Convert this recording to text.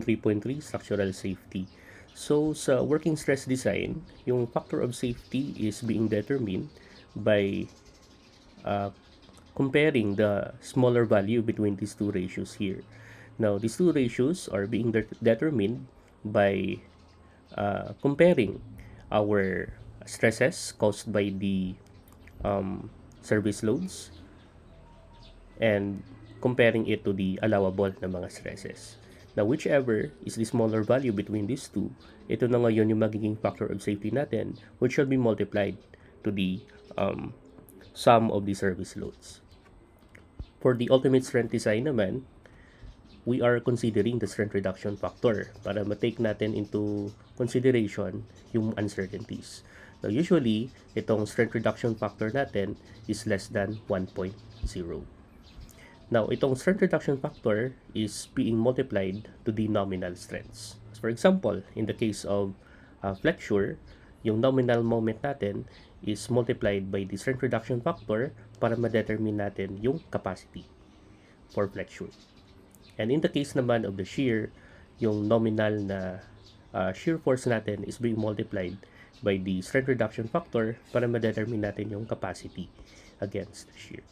3.3 Structural Safety. So, sa working stress design, yung factor of safety is being determined by uh, comparing the smaller value between these two ratios here. Now, these two ratios are being determined by comparing our stresses caused by the service loads and comparing it to the allowable na mga stresses. Now, whichever is the smaller value between these two, ito na ngayon yung magiging factor of safety natin, which shall be multiplied to the sum of the service loads. For the ultimate strength design naman, we are considering the strength reduction factor para ma-take natin into consideration yung uncertainties. Now, usually, itong strength reduction factor natin is less than 1.0. Now, itong strength reduction factor is being multiplied to the nominal strengths. For example, in the case of flexure, yung nominal moment natin is multiplied by the strength reduction factor para ma-determine natin yung capacity for flexure. And in the case naman of the shear, yung nominal na shear force natin is being multiplied by the strength reduction factor para ma-determine natin yung capacity against shear.